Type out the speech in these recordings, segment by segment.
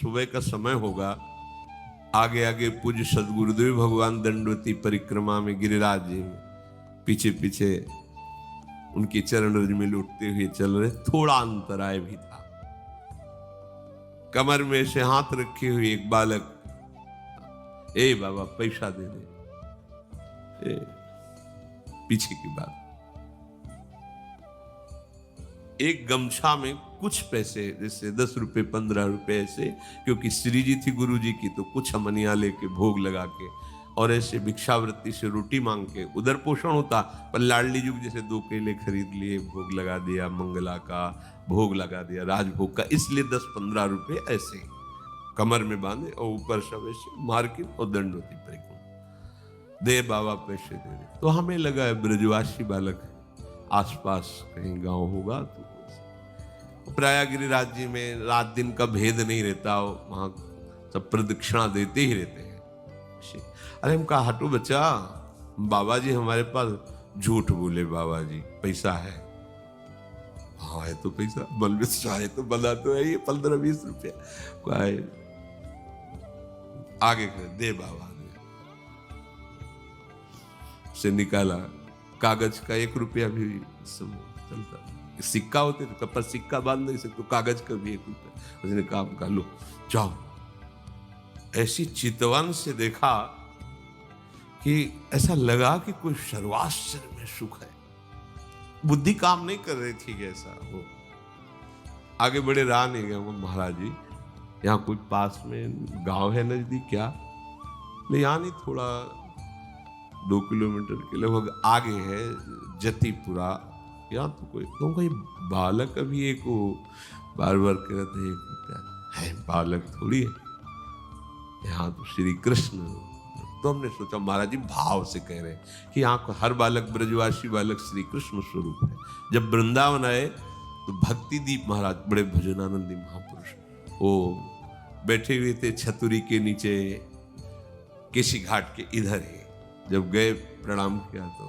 सुबह का समय होगा, आगे आगे पूज्य सदगुरुदेव भगवान दंडवती परिक्रमा में गिरिराज जी में, पीछे पीछे उनके चरण रज में लुटते हुए चल रहे। थोड़ा अंतराय भी था। कमर में से हाथ रखे हुए एक बालक, ए बाबा पैसा दे दे। पीछे की बात, एक गमछा में कुछ पैसे, जैसे 10 रुपए 15 रुपए ऐसे, क्योंकि श्री जी थी गुरु जी की, तो कुछ हमनिया लेके भोग लगा के, और ऐसे भिक्षावृत्ति से रोटी मांग के उधर पोषण होता। पर लाडली जुग जैसे 2 केले खरीद लिए, भोग लगा दिया, मंगला का भोग लगा दिया, राजभोग का, इसलिए 10-15 रुपए ऐसे कमर में बांधे और ऊपर सब ऐसे मार्किन और दंडवती परिक्रमा। दे बाबा पैसे दे दे। तो हमें लगा ब्रजवासी बालक है, आसपास कहीं गांव होगा। तो प्रयाग गिरिराज जी में रात दिन का भेद नहीं रहता, वहां सब प्रदक्षिणा देते ही रहते हैं। अरे हम कहा हटो बच्चा, बाबा जी हमारे पास झूठ बोले, बाबा जी पैसा है। हाँ है तो पैसा, बलवित चाहे तो बना तो है ये 15-20 रुपया आगे कर दे बाबा ने से निकाला। कागज का 1 रुपया भी चलता, सिक्का होते थे पर सिक्का बांध नहीं सकते, तो कागज का भी 1 रुपया। उसने काम कर लो जाओ। ऐसी चितवन से देखा कि ऐसा लगा कि कोई सर्वाश्चर्य में सुख है। बुद्धि काम नहीं कर रही थी ऐसा हो। आगे बड़े रहा नहीं गए महाराज जी, यहाँ कोई पास में गांव है नजदीक क्या? नहीं, यहाँ नहीं, थोड़ा 2 किलोमीटर के लगभग आगे है जतीपुरा। यहाँ तो कोई बालक अभी एक बार बार कह रहे थे 1 रुपया है, बालक थोड़ी है, यहाँ तो श्री कृष्ण। तो हमने सोचा महाराज जी भाव से कह रहे हैं कि यहाँ हर बालक ब्रजवासी बालक श्री कृष्ण स्वरूप है। जब वृंदावन आए तो भक्ति दीप महाराज, बड़े भजनानंदी महापुरुष, वो बैठे हुए थे छतुरी के नीचे केसी घाट के इधर ही। जब गए प्रणाम किया तो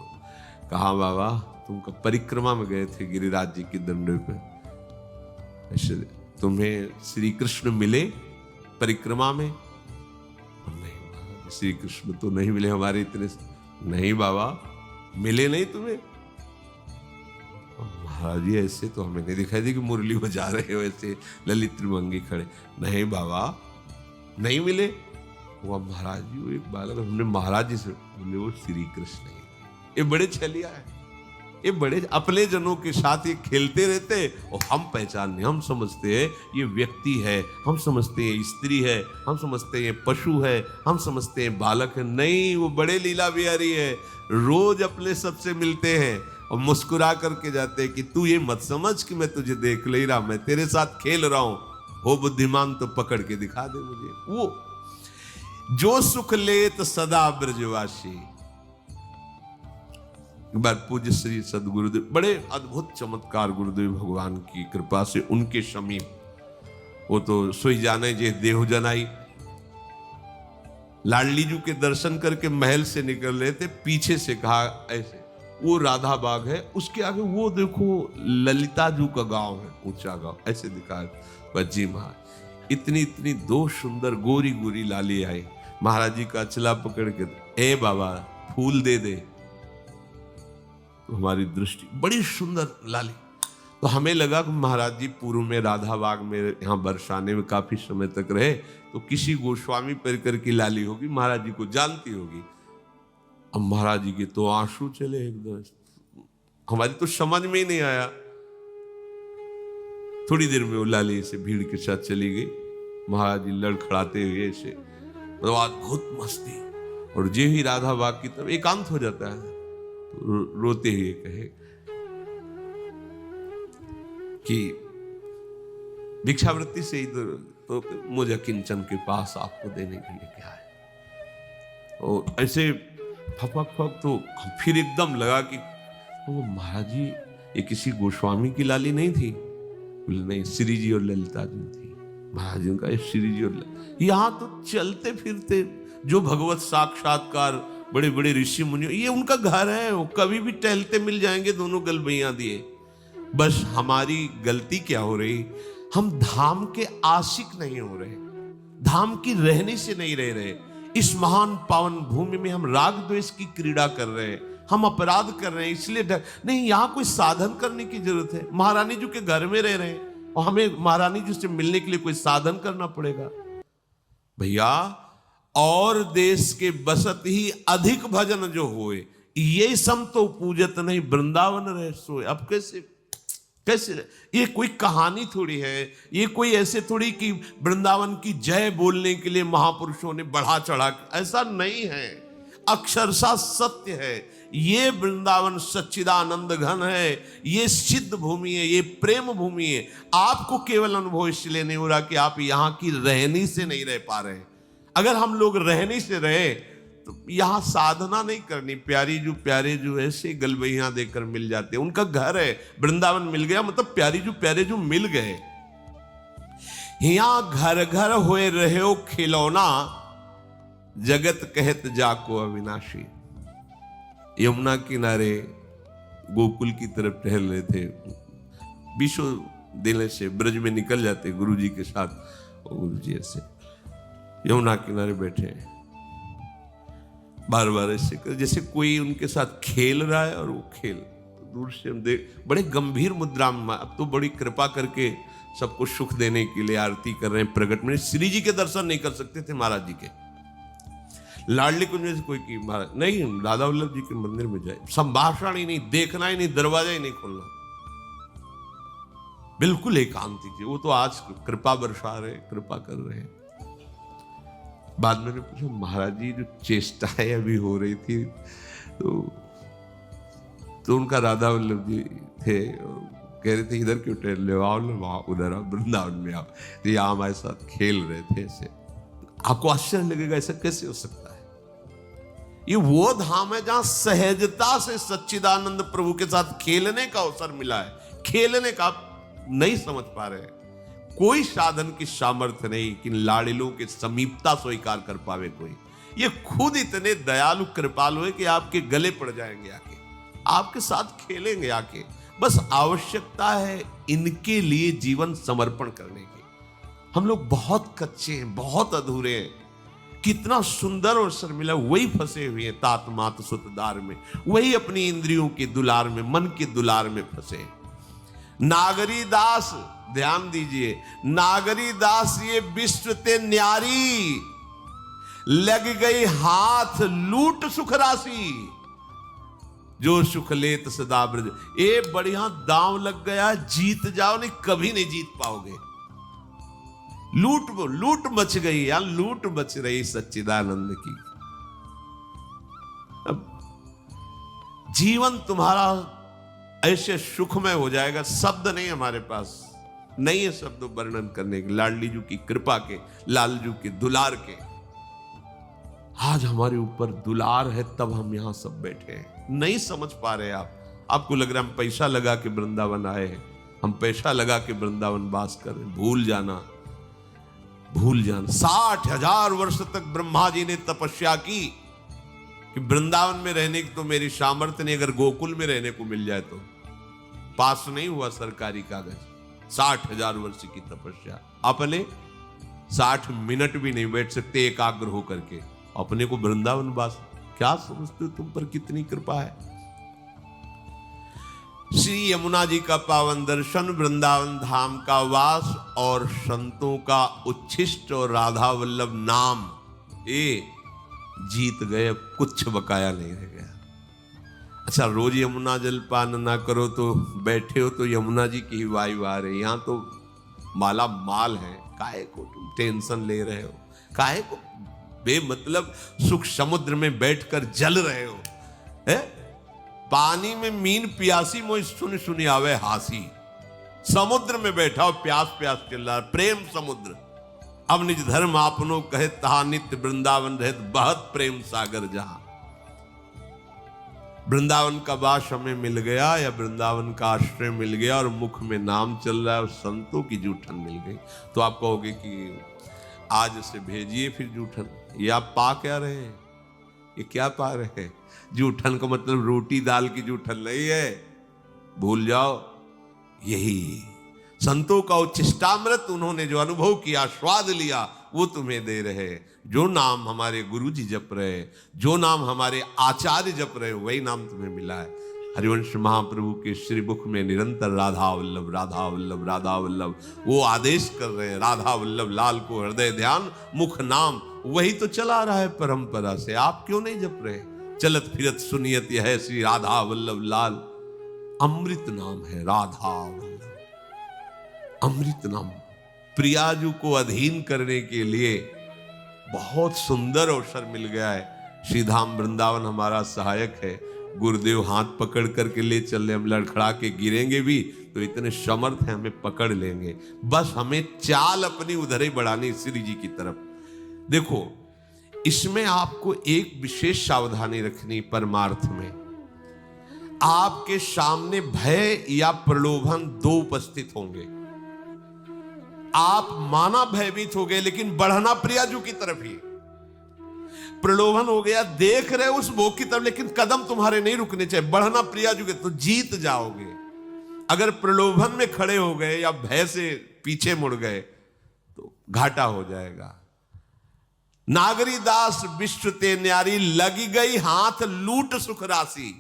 कहा बाबा तुम परिक्रमा में गए थे गिरिराज जी की दंडे पे, ऐसे तुम्हें श्री कृष्ण मिले परिक्रमा में? श्री कृष्ण तो नहीं मिले हमारे इतने। नहीं बाबा मिले नहीं तुम्हें? महाराज जी ऐसे तो हमें नहीं दिखाई दी कि मुरली बजा रहे हो ऐसे ललित त्रिभंगी खड़े। नहीं बाबा नहीं मिले। वो महाराज जी वो एक बालक, हमने महाराज जी से बोले वो श्री कृष्ण है। ये बड़े छलिया है, ये बड़े अपने जनों के साथ ये खेलते रहते और हम पहचान नहीं, हम समझते हैं ये व्यक्ति है, हम समझते हैं स्त्री है, हम समझते हैं पशु है, हम समझते हैं बालक है। नहीं, वो बड़े लीला बिहारी है। रोज अपने सबसे मिलते हैं और मुस्कुरा करके जाते हैं कि तू ये मत समझ कि मैं तुझे देख ले रहा, मैं तेरे साथ खेल रहा हूं। हो बुद्धिमान तो पकड़ के दिखा दे मुझे। वो जो सुख लेत सदा ब्रजवासी। एक बार पूज्य श्री सदगुरुदेव, बड़े अद्भुत चमत्कार गुरुदेव भगवान की कृपा से उनके समीप, वो तो सोई जाने जे देह जनाई, लाडली जू के दर्शन करके महल से निकल रहे थे, पीछे से कहा ऐसे वो राधा बाग है, उसके आगे वो देखो ललिता जू का गांव है, ऊंचा गांव, ऐसे दिखा। जी महाराज इतनी इतनी 2 सुंदर गोरी गोरी लाली आई। महाराज जी का अचला पकड़ के, ए बाबा फूल दे दे। तो हमारी दृष्टि बड़ी सुंदर लाली, तो हमें लगा कि महाराज जी पूर्व में राधा बाग में यहाँ बरसाने में काफी समय तक रहे, तो किसी गोस्वामी परिकर की लाली होगी, महाराज जी को जानती होगी। अब महाराज जी के तो आंसू चले एकदम, हमारी तो समझ में ही नहीं आया। थोड़ी देर में वो लाली से भीड़ के साथ चली गई। महाराज जी लड़खड़ाते हुए ऐसे, मतलब अद्भुत मस्ती। और जे ही राधा बाग की तरफ एकांत हो जाता है तो रोते हुए कहे कि भिक्षावृत्ति से इधर, तो मुझे किंचन के पास आपको देने के लिए क्या है। और ऐसे फपक फक, तो फिर एकदम लगा कि वो महाराज जी ये किसी गोस्वामी की लाली नहीं थी? नहीं, श्री जी और ललिता जी थी। महाराज जी का श्री जी और यहाँ तो चलते फिरते जो भगवत साक्षात्कार बड़े बड़े ऋषि मुनि, ये उनका घर है, वो कभी भी टहलते मिल जाएंगे, दोनों गलबैया दिए। बस हमारी गलती क्या हो रही, हम धाम के आशिक नहीं हो रहे। धाम की रहने से नहीं रह रहे। इस महान पावन भूमि में हम राग द्वेष की क्रीड़ा कर रहे हैं, हम अपराध कर रहे हैं, इसलिए नहीं, यहां कोई साधन करने की जरूरत है। महारानी जी के घर में रह रहे हैं और हमें महारानी जी से मिलने के लिए कोई साधन करना पड़ेगा। भैया, और देश के बसत ही अधिक भजन जो होए, ये सम तो पूजत नहीं वृंदावन रह सोए। अब कैसे कैसे? ये कोई कहानी थोड़ी है, ये कोई ऐसे थोड़ी कि वृंदावन की जय बोलने के लिए महापुरुषों ने बढ़ा चढ़ा, ऐसा नहीं है। अक्षरशः सत्य है। ये वृंदावन सच्चिदानंद घन है, ये सिद्ध भूमि है, ये प्रेम भूमि है। आपको केवल अनुभव इसलिए नहीं हो रहा कि आप यहां की रहनी से नहीं रह पा रहे। अगर हम लोग रहनी से रहे तो यहां साधना नहीं करनी। प्यारे जो ऐसे गलबैया देकर मिल जाते हैं, उनका घर है, वृंदावन मिल गया मतलब प्यारे जो मिल गए। यहां घर घर होए रहे हो खिलौना, जगत कहत जाको अविनाशी। यमुना किनारे गोकुल की तरफ टहल रहे थे, 20 दिन से ब्रज में निकल जाते गुरुजी के साथ। गुरुजी ऐसे यमुना किनारे बैठे हैं, बार बार ऐसे कर जैसे कोई उनके साथ खेल रहा है, और वो खेल तो दूर से हम देख, बड़े गंभीर मुद्रा में। अब तो बड़ी कृपा करके सबको सुख देने के लिए आरती कर रहे हैं प्रगट में। श्री जी के दर्शन नहीं कर सकते थे महाराज जी के, लाडली कुंज में से कोई की महाराज नहीं, राधा वल्लभ जी के मंदिर में जाए, संभाषण ही नहीं, देखना ही नहीं, दरवाजा ही नहीं खोलना, बिल्कुल एकांतिक जी। वो तो आज कृपा बरसा रहे, कृपा कर रहे हैं। बाद में पूछा, महाराज जी जो चेष्टाएं अभी हो रही थी तो उनका राधा वल्लभ जी थे, कह रहे थे इधर क्यों टहल रहे हो, आओ ना वहां, उधर आओ, वृंदावन में आओ। तो यहाँ हमारे साथ खेल रहे थे ऐसे। आपको आश्चर्य लगेगा, ऐसा कैसे हो सकता है? ये वो धाम है जहां सहजता से सच्चिदानंद प्रभु के साथ खेलने का अवसर मिला है। खेलने का नहीं समझ पा रहे, कोई साधन की सामर्थ्य नहीं कि लाड़िलों के समीपता स्वीकार कर पावे कोई। ये खुद इतने दयालु कृपालु है कि आपके गले पड़ जाएंगे आके, आपके साथ खेलेंगे आके। बस आवश्यकता है इनके लिए जीवन समर्पण करने की। हम लोग बहुत कच्चे हैं, बहुत अधूरे हैं। कितना सुंदर अवसर मिला, वही फंसे हुए हैं तात मात सुतदार में, वही अपनी इंद्रियों के दुलार में, मन के दुलार में फंसे। नागरी दास, ध्यान दीजिए, नागरी दास ये विश्व ते न्यारी, लग गई हाथ लूट सुख राशि, जो सुख लेत सदा ब्रज। ए बढ़िया दांव लग गया, जीत जाओ, नहीं कभी नहीं जीत पाओगे। लूट मच गई, या लूट मच रही सच्चिदानंद की। अब जीवन तुम्हारा ऐसे सुखमय हो जाएगा, शब्द नहीं हमारे पास, नहीं है शब्द वर्णन करने के। लाडली जी की कृपा के, लालजू के दुलार के, आज हमारे ऊपर दुलार है, तब हम यहां सब बैठे हैं। नहीं समझ पा रहे आप। आपको लग रहा है हम पैसा लगा के वृंदावन आए हैं, हम पैसा लगा के वृंदावन वास कर रहे हैं। भूल जाना 60,000 वर्ष तक ब्रह्मा जी ने तपस्या की कि वृंदावन में रहने की तो मेरी सामर्थ्य नहीं, अगर गोकुल में रहने को मिल जाए तो। पास नहीं हुआ सरकारी कागज। 60,000 वर्ष की तपस्या, अपने 60 मिनट भी नहीं बैठ सकते एकाग्र होकर के, अपने को वृंदावन वास। क्या समझते हो तुम पर कितनी कृपा है? श्री यमुना जी का पावन दर्शन, वृंदावन धाम का वास और संतों का उच्छिष्ट और राधा वल्लभ नाम, ये जीत गए, कुछ बकाया नहीं रह गया। अच्छा, रोज यमुना जलपान ना करो तो बैठे हो तो यमुना जी की ही वायु आ रही, यहां तो माला माल है। काहे को तुम टेंशन ले रहे हो? काहे को बेमतलब सुख समुद्र में बैठकर जल रहे हो? है पानी में मीन प्यासी, मोई सुन आवे हासी। समुद्र में बैठा हो, प्यास प्यास चिल्ला रहा, प्रेम समुद्र। अब निज धर्म आपनो कहे तहा नित्य वृंदावन रहत बहत प्रेम सागर जहां। वृंदावन का वास हमें मिल गया, या वृंदावन का आश्रय मिल गया, और मुख में नाम चल रहा है, और संतों की जूठन मिल गई, तो आप कहोगे कि आज से भेजिए फिर जूठन। ये आप पा क्या रहे हैं? ये क्या पा रहे हैं? जूठन का मतलब रोटी दाल की जूठन नहीं है, भूल जाओ। यही संतों का उच्छिष्टामृत, उन्होंने जो अनुभव किया, स्वाद लिया, वो तुम्हें दे रहे। जो नाम हमारे गुरु जी जप रहे, जो नाम हमारे आचार्य जप रहे, वही नाम तुम्हें मिला है। हरिवंश महाप्रभु के श्री मुख में निरंतर राधा वल्लभ, राधा वल्लभ, राधा वल्लभ, वो आदेश कर रहे हैं, राधा वल्लभ लाल को हृदय ध्यान मुख नाम। वही तो चला रहा है परंपरा से, आप क्यों नहीं जप रहे? चलत फिरत सुनियत यह श्री राधा वल्लभ लाल, अमृत नाम है राधा वल्लभ, अमृत नाम। प्रियाजू को अधीन करने के लिए बहुत सुंदर अवसर मिल गया है। श्रीधाम वृंदावन हमारा सहायक है। गुरुदेव हाथ पकड़ करके ले चल रहे, हम लड़खड़ा के गिरेंगे भी तो इतने समर्थ हैं, हमें पकड़ लेंगे। बस हमें चाल अपनी उधर ही बढ़ानी श्री जी की तरफ। देखो, इसमें आपको एक विशेष सावधानी रखनी। परमार्थ में आपके सामने भय या प्रलोभन दो उपस्थित होंगे। आप माना भयभीत हो गए, लेकिन बढ़ना प्रियाजू की तरफ ही। प्रलोभन हो गया, देख रहे उस भोग की तरफ, लेकिन कदम तुम्हारे नहीं रुकने चाहिए, बढ़ना प्रियाजू के, तो जीत जाओगे। अगर प्रलोभन में खड़े हो गए या भय से पीछे मुड़ गए तो घाटा हो जाएगा। नागरी दास विश्व ते न्यारी, लगी गई हाथ लूट सुख राशि।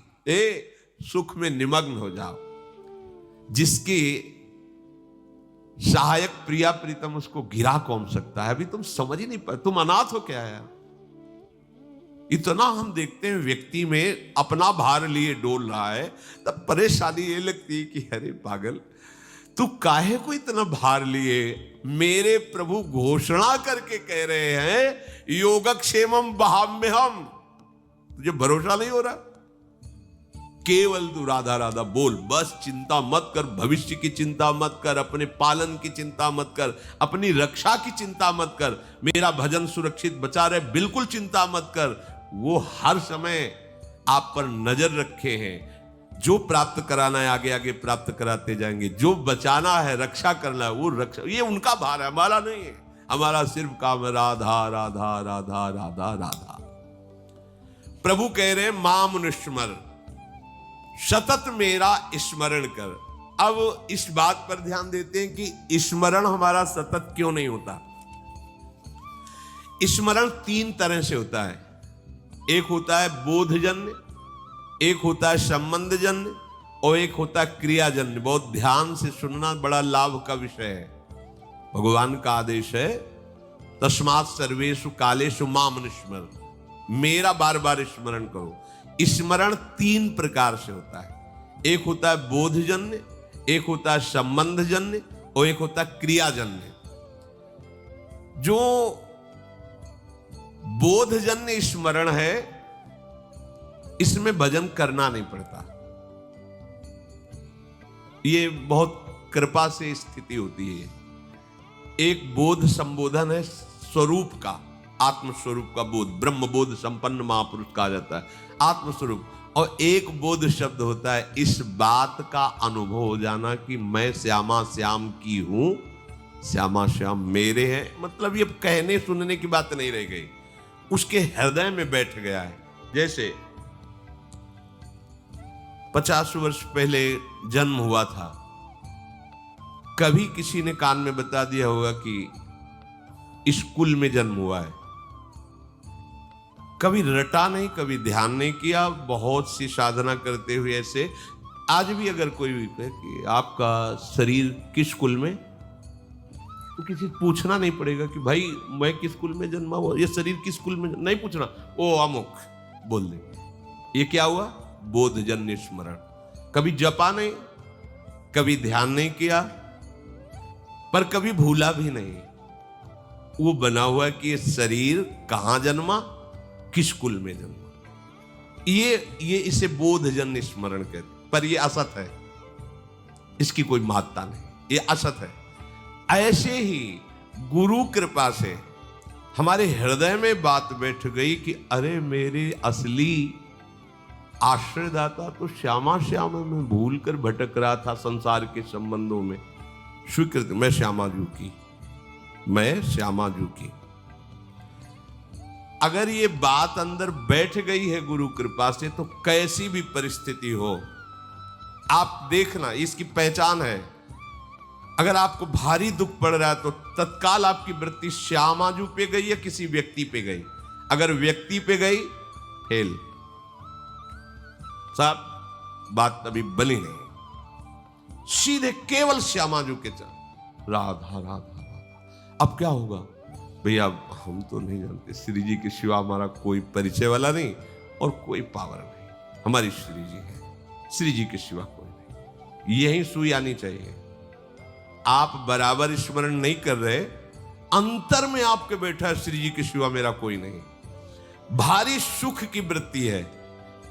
सुख में निमग्न हो जाओ। जिसकी सहायक प्रिया प्रीतम, उसको गिरा कौन सकता है? अभी तुम समझ ही नहीं पाए, तुम अनाथ हो क्या यार? इतना हम देखते हैं व्यक्ति में अपना भार लिए डोल रहा है, तब परेशानी ये लगती है कि अरे पागल, तू काहे को इतना भार लिए? मेरे प्रभु घोषणा करके कह रहे हैं योगक्षेमम बहाम्यहम। तुझे भरोसा नहीं हो रहा? केवल तू राधा राधा बोल, बस चिंता मत कर, भविष्य की चिंता मत कर, अपने पालन की चिंता मत कर, अपनी रक्षा की चिंता मत कर, मेरा भजन सुरक्षित बचा रहे, बिल्कुल चिंता मत कर। वो हर समय आप पर नजर रखे हैं। जो प्राप्त कराना है आगे आगे प्राप्त कराते जाएंगे, जो बचाना है रक्षा करना है वो रक्षा, ये उनका भार है, हमारा नहीं है। हमारा सिर्फ काम है राधा राधा राधा राधा राधा। प्रभु कह रहे हैं माम अनुस्मर, सतत मेरा स्मरण कर। अब इस बात पर ध्यान देते हैं कि स्मरण हमारा सतत क्यों नहीं होता। स्मरण तीन तरह से होता है। एक होता है बोधजन्य, एक होता है संबंधजन्य, और एक होता है क्रियाजन्य। बहुत ध्यान से सुनना, बड़ा लाभ का विषय है। भगवान का आदेश है तस्मात् सर्वेषु कालेषु माम अनुस्मर, मेरा बार बार स्मरण करो। स्मरण तीन प्रकार से होता है। एक होता है बोधजन्य, एक होता है संबंधजन्य, और एक होता है क्रियाजन्य। जो बोधजन्य स्मरण है, इसमें भजन करना नहीं पड़ता। ये बहुत कृपा से स्थिति होती है। एक बोध संबोधन है स्वरूप का, आत्म स्वरूप का बोध, ब्रह्म बोध संपन्न महापुरुष कहा जाता है, आत्म स्वरूप। और एक बोध शब्द होता है इस बात का अनुभव हो जाना कि मैं श्यामा श्याम की हूं, श्यामा श्याम मेरे हैं। मतलब ये कहने सुनने की बात नहीं रह गई, उसके हृदय में बैठ गया है। जैसे 50 वर्ष पहले जन्म हुआ था, कभी किसी ने कान में बता दिया होगा कि स्कूल में जन्म हुआ है, कभी रटा नहीं, कभी ध्यान नहीं किया। बहुत सी साधना करते हुए ऐसे आज भी अगर कोई कहे कि आपका शरीर किस स्कूल में, तो किसी पूछना नहीं पड़ेगा कि भाई मैं किस स्कूल में जन्मा हुआ, ये शरीर किस स्कूल में, नहीं पूछना, ओ अमुक बोल दे। ये क्या हुआ? बोधजन्य स्मरण। कभी जपा नहीं, कभी ध्यान नहीं किया, पर कभी भूला भी नहीं। वो बना हुआ कि ये शरीर कहां जन्मा, किस कुल में जन्मा। ये इसे बोधजन्य स्मरण कहते, पर ये असत है, इसकी कोई महत्ता नहीं, ये असत है। ऐसे ही गुरु कृपा से हमारे हृदय में बात बैठ गई कि अरे मेरे असली आश्रयदाता तो श्यामा श्याम, में भूल कर भटक रहा था संसार के संबंधों में। स्वीकृत, मैं श्यामा जू की, मैं श्यामा जू की। अगर ये बात अंदर बैठ गई है गुरु कृपा से, तो कैसी भी परिस्थिति हो, आप देखना, इसकी पहचान है। अगर आपको भारी दुख पड़ रहा है तो तत्काल आपकी वृत्ति श्यामाजू पे गई या किसी व्यक्ति पे गई? अगर व्यक्ति पे गई, फेल साहब, बात अभी बनी नहीं। सीधे केवल श्यामाजू के चल, राधा राधा राधा। अब क्या होगा भैया? हम तो नहीं जानते, श्री जी के सिवा हमारा कोई परिचय वाला नहीं और कोई पावर नहीं, हमारी श्री जी है, श्री जी के सिवा कोई नहीं। यही सुई आनी चाहिए। आप बराबर स्मरण नहीं कर रहे, अंतर में आपके बैठा है श्री जी के सिवा मेरा कोई नहीं। भारी सुख की वृत्ति है,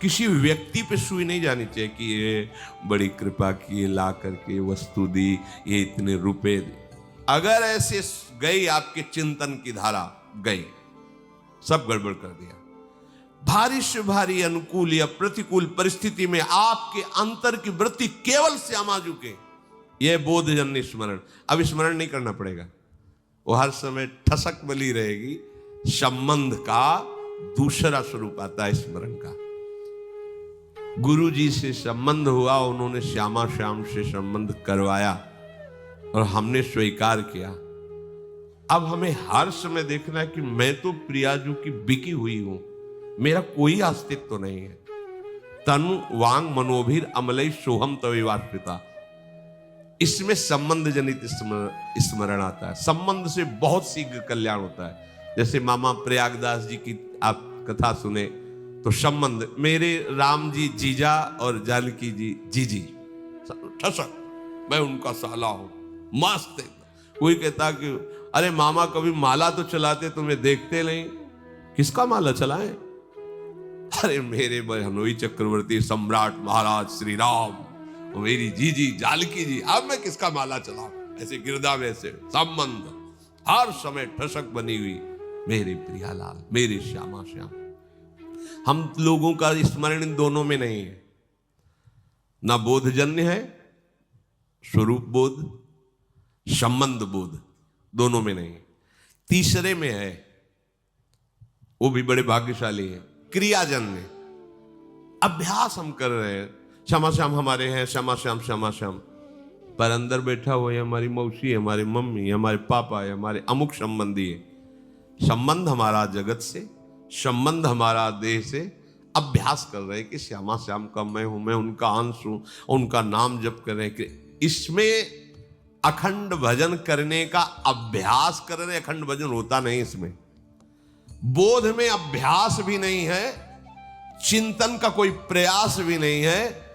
किसी व्यक्ति पे सुई नहीं जानी चाहिए कि ये बड़ी कृपा की, ला करके वस्तु दी, ये इतने रुपए दी। अगर ऐसे गई आपके चिंतन की धारा, गई, सब गड़बड़ कर दिया। भारी से भारी अनुकूल या प्रतिकूल परिस्थिति में आपके अंतर की वृत्ति केवल श्यामाजू के, यह बोधजन्य स्मरण। अब स्मरण नहीं करना पड़ेगा, वो हर समय ठसक बली रहेगी। संबंध का दूसरा स्वरूप आता है स्मरण का। गुरु जी से संबंध हुआ, उन्होंने श्यामा श्याम से संबंध करवाया और हमने स्वीकार किया। अब हमें हर समय देखना है कि मैं तो प्रियाजू की बिकी हुई हूं, मेरा कोई अस्तित्व तो नहीं है। तनु वांग मनोभीर अमलई सोहम तविवाश्रिता, इसमें संबंध जनित स्मरण आता है। संबंध से बहुत शीघ्र कल्याण होता है। जैसे मामा प्रयागदास जी की आप कथा सुने तो संबंध, मेरे राम जी जीजा और जानकी जी जीजी, ठसक, मैं उनका साला हूं, मस्त। कोई कहता कि अरे मामा कभी माला तो चलाते, तुम्हें देखते नहीं। किसका माला चलाएं? अरे मेरे हनोई चक्रवर्ती सम्राट महाराज श्री राम, मेरी जीजी जानकी जी, अब मैं किसका माला चलाऊं? ऐसे गिरदा में से संबंध हर समय ठसक बनी हुई, मेरे प्रियालाल, मेरे श्यामा श्याम। हम लोगों का स्मरण इन दोनों में नहीं है, ना बोधजन्य है, स्वरूप बोध, संबंध बोध, दोनों में नहीं है। तीसरे में है, वो भी बड़े भाग्यशाली है, क्रियाजन्य। अभ्यास हम कर रहे हैं, श्यामा श्याम हमारे हैं, श्यामा श्याम श्यामा श्याम, पर अंदर बैठा हुआ है हमारी मौसी, हमारी मम्मी, हमारे पापा है, हमारे अमुक संबंधी है। संबंध हमारा जगत से, संबंध हमारा देह से। अभ्यास कर रहे हैं कि श्यामा श्याम का मैं हूं, मैं उनका अंश हूं, उनका नाम जप कर रहे हैं। इसमें अखंड भजन करने का अभ्यास कर रहे, अखंड भजन होता नहीं इसमें। बोध में अभ्यास भी नहीं है, चिंतन का कोई प्रयास भी नहीं है।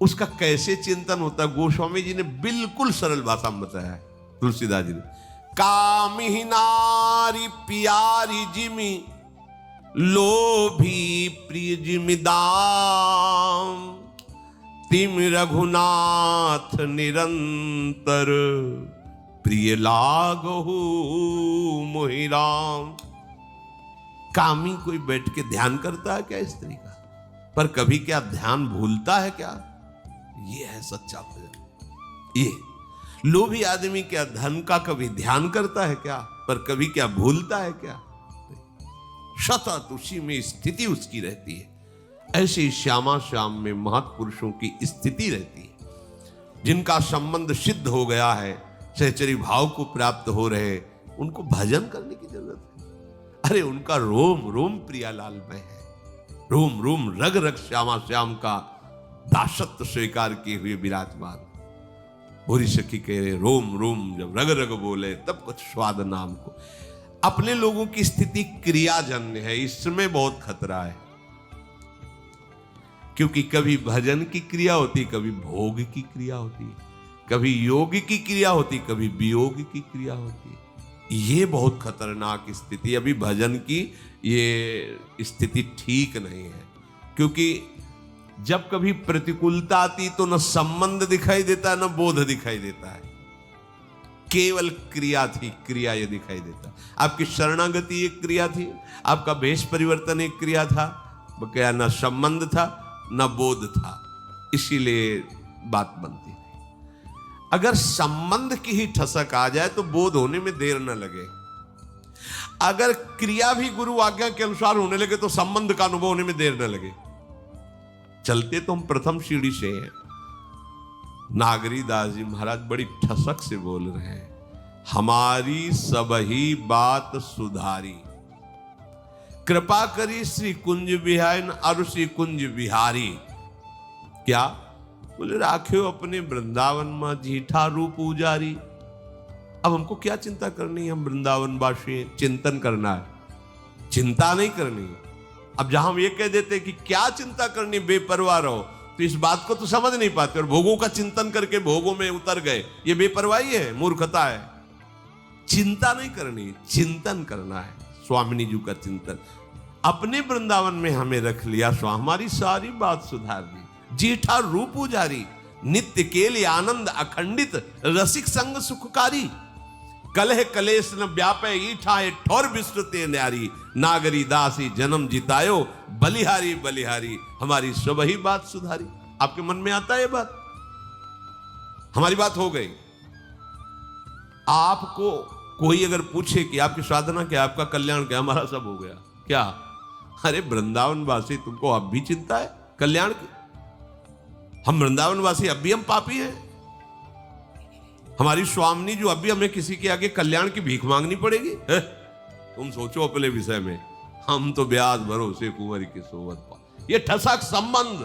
उसका कैसे चिंतन होता है? गोस्वामी जी ने बिल्कुल सरल भाषा में बताया है, तुलसीदास जी ने। कामिही नारी प्यारी जिमी, लोभी प्रिय जिमि दाम, तिम रघुनाथ निरंतर, प्रिय लागहु मोहि राम। कामी कोई बैठ के ध्यान करता है क्या स्त्री का? पर कभी क्या ध्यान भूलता है क्या? ये है सच्चा भजन। ये लोभी आदमी क्या धन का कभी ध्यान करता है क्या? पर कभी क्या भूलता है क्या? सतत उसी में स्थिति उसकी रहती है। ऐसे ही श्यामा श्याम में महत्पुरुषों की स्थिति रहती है। जिनका संबंध सिद्ध हो गया है, सहचरी भाव को प्राप्त हो रहे, उनको भजन करने की जरूरत है। अरे उनका रोम रोम प्रियालाल में है, रोम रोम रग रग श्यामा श्याम का दासत्व स्वीकार किए हुए विराजमान। भूरी सखी कह रहे रोम रोम जब रग रग बोले तब कुछ स्वाद नाम को। अपने लोगों की स्थिति क्रियाजन्य है, इसमें बहुत खतरा है। क्योंकि कभी भजन की क्रिया होती, कभी भोग की क्रिया होती, कभी योग की क्रिया होती, कभी वियोग की क्रिया होती। ये बहुत खतरनाक स्थिति। अभी भजन की ये स्थिति ठीक नहीं है। क्योंकि जब कभी प्रतिकूलता आती तो न संबंध दिखाई देता है, न बोध दिखाई देता है, केवल क्रिया थी, क्रिया ये दिखाई देता। आपकी शरणागति एक क्रिया थी, आपका भेष परिवर्तन एक क्रिया था, क्या न संबंध था न बोध था, इसीलिए बात बनती नहीं। अगर संबंध की ही ठसक आ जाए तो बोध होने में देर न लगे। अगर क्रिया भी गुरु आज्ञा के अनुसार होने लगे तो संबंध का अनुभव होने में देर न लगे। चलते तो हम प्रथम सीढ़ी से हैं, नागरी दास जी महाराज बड़ी ठसक से बोल रहे हैं, हमारी सबही बात सुधारी, कृपा करी श्री कुंज बिहाइन और श्री कुंज बिहारी। क्या बोले, राख्यो अपने वृंदावन में जीठा रूप उजारी। अब हमको क्या चिंता करनी है, हम वृंदावन वासी चिंतन करना है, चिंता नहीं करनी। अब जहां हम ये कह देते हैं कि क्या चिंता करनी, बेपरवाह रहो, तो इस बात को तो समझ नहीं पाते और भोगों का चिंतन करके भोगों में उतर गए। ये बेपरवाही है, मूर्खता है। चिंता नहीं करनी, चिंतन करना है, स्वामिनी जी का चिंतन। अपने वृंदावन में हमें रख लिया, सो हमारी सारी बात सुधार दी। जीठा रूप उजारी, नित्य केल आनंद अखंडित, रसिक संग सुखकारी। कलह कलेश न व्यापे ईठा है ठोर विस्तृते न्यारी। नागरी दासी जन्म जितायो, बलिहारी बलिहारी, हमारी सब ही बात सुधारी। आपके मन में आता है ये बात? हमारी बात हो गई। आपको कोई अगर पूछे कि आपकी साधना क्या, आपका कल्याण क्या, हमारा सब हो गया क्या? अरे वृंदावन वासी, तुमको अब भी चिंता है कल्याण की? हम वृंदावन वासी अब भी हम पापी हैं। हमारी स्वामिनी जो अब भी हमें किसी के आगे कल्याण की भीख मांगनी पड़ेगी है? तुम सोचो अपने विषय में। हम तो ब्याज भरोसे कुंवर के सोवत पा, ये ठसक संबंध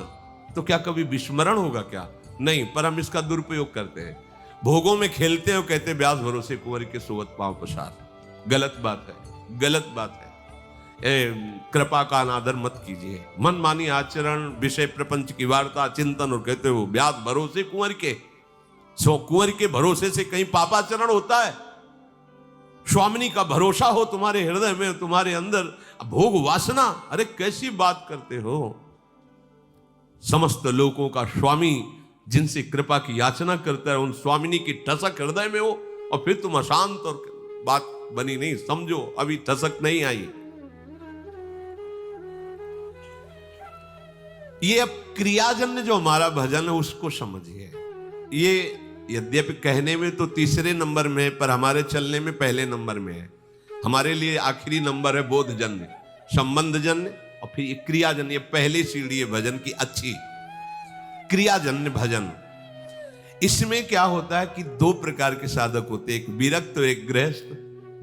तो क्या कभी विस्मरण होगा क्या? नहीं, पर हम इसका दुरुपयोग करते हैं, भोगों में खेलते हो, कहते ब्याज भरोसे कुंवर के सोवत पांव पसार। गलत बात है, गलत बात है। कृपा का अनादर मत कीजिए। मन मानी आचरण, विषय प्रपंच की वार्ता, चिंतन, और कहते हो ब्याज भरोसे कुंवर के। सो कुंवर के भरोसे से कहीं पापाचरण होता है? स्वामिनी का भरोसा हो तुम्हारे हृदय में, तुम्हारे अंदर भोग वासना, अरे कैसी बात करते हो? समस्त लोगों का स्वामी जिनसे कृपा की याचना करता है, उन स्वामिनी की ठसक हृदय में हो, और फिर तुम अशांत, और बात बनी नहीं। समझो अभी ठसक नहीं आई। ये अब क्रियाजन्य जो हमारा भजन है उसको समझिए। ये यद्यपि कहने में तो तीसरे नंबर में है, पर हमारे चलने में पहले नंबर में है। हमारे लिए आखिरी नंबर है बोधजन्य, संबंधजन्य, और फिर ये क्रियाजन्य। पहली सीढ़ी है भजन की अच्छी, क्रियाजन्य भजन। इसमें क्या होता है कि दो प्रकार के साधक होते हैं, एक विरक्त और एक गृहस्थ।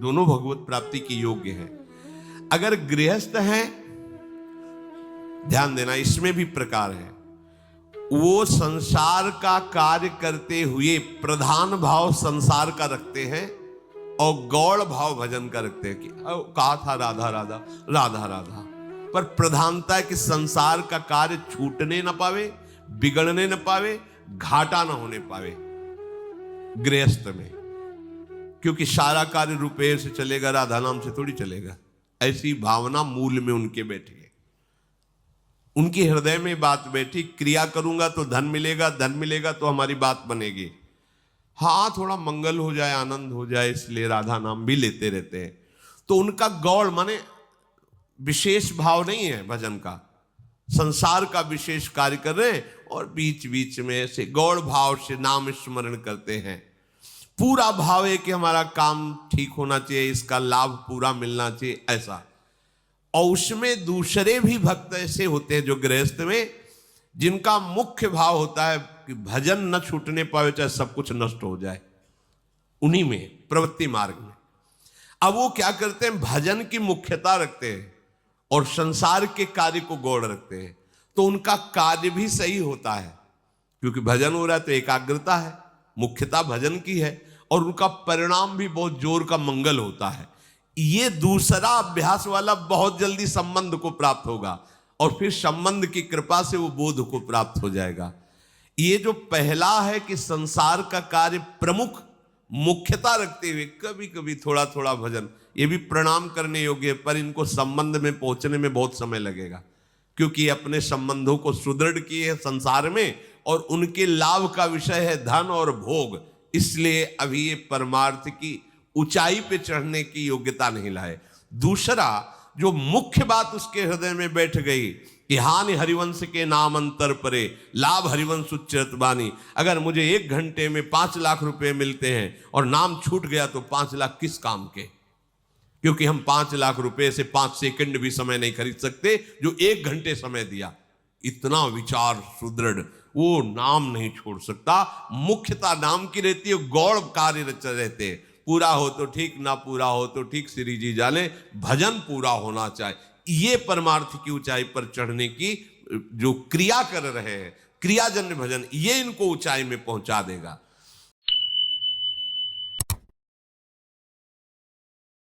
दोनों भगवत प्राप्ति की योग्य हैं। अगर गृहस्थ हैं, ध्यान देना, इसमें भी प्रकार है। वो संसार का कार्य करते हुए प्रधान भाव संसार का रखते हैं और गौड़ भाव भजन का रखते हैं। कि कहा था राधा राधा राधा राधा, पर प्रधानता है कि संसार का कार्य छूटने न पावे, बिगड़ने न पावे, घाटा न होने पावे गृहस्थ में। क्योंकि सारा कार्य रुपये से चलेगा, राधा नाम से थोड़ी चलेगा। ऐसी भावना मूल में उनके बैठी है, उनके हृदय में बात बैठी। क्रिया करूंगा तो धन मिलेगा, धन मिलेगा तो हमारी बात बनेगी। हाँ, थोड़ा मंगल हो जाए, आनंद हो जाए, इसलिए राधा नाम भी लेते रहते हैं। तो उनका गौड़ माने विशेष भाव नहीं है भजन का। संसार का विशेष कार्य कर रहे हैं और बीच बीच में ऐसे गौड़ भाव से नाम स्मरण करते हैं। पूरा भाव है कि हमारा काम ठीक होना चाहिए, इसका लाभ पूरा मिलना चाहिए, ऐसा। और उसमें दूसरे भी भक्त ऐसे होते हैं जो गृहस्थ में, जिनका मुख्य भाव होता है कि भजन न छूटने पावे, चाहे सब कुछ नष्ट हो जाए। उन्हीं में प्रवृत्ति मार्ग में अब वो क्या करते हैं, भजन की मुख्यता रखते हैं और संसार के कार्य को गौड़ रखते हैं। तो उनका कार्य भी सही होता है, क्योंकि भजन हो रहा है तो एकाग्रता है, मुख्यता भजन की है, और उनका परिणाम भी बहुत जोर का मंगल होता है। ये दूसरा अभ्यास वाला बहुत जल्दी संबंध को प्राप्त होगा और फिर संबंध की कृपा से वो बोध को प्राप्त हो जाएगा। ये जो पहला है कि संसार का कार्य प्रमुख मुख्यता रखते हुए कभी कभी थोड़ा थोड़ा भजन, ये भी प्रणाम करने योग्य है, पर इनको संबंध में पहुंचने में बहुत समय लगेगा, क्योंकि अपने संबंधों को सुदृढ़ किए हैं संसार में और उनके लाभ का विषय है धन और भोग। इसलिए अभी ये परमार्थ की ऊंचाई पे चढ़ने की योग्यता नहीं लाए। दूसरा जो मुख्य बात उसके हृदय में बैठ गई कि हानि हरिवंश के नाम अंतर परे, लाभ हरिवंश उच्चरत बानी। अगर मुझे 1 घंटे में 5 लाख रुपए मिलते हैं और नाम छूट गया तो 5 लाख किस काम के? क्योंकि हम 5 लाख रुपए से 5 सेकंड भी समय नहीं खरीद सकते जो 1 घंटे समय दिया। इतना विचार सुदृढ़, वो नाम नहीं छोड़ सकता। मुख्यता नाम की रहती है, गौड़ कार्य रहते हैं। पूरा हो तो ठीक, ना पूरा हो तो ठीक, श्री जी जाने, भजन पूरा होना चाहिए। ये परमार्थ की ऊंचाई पर चढ़ने की जो क्रिया कर रहे हैं, क्रियाजन्य भजन, ये इनको ऊंचाई में पहुंचा देगा।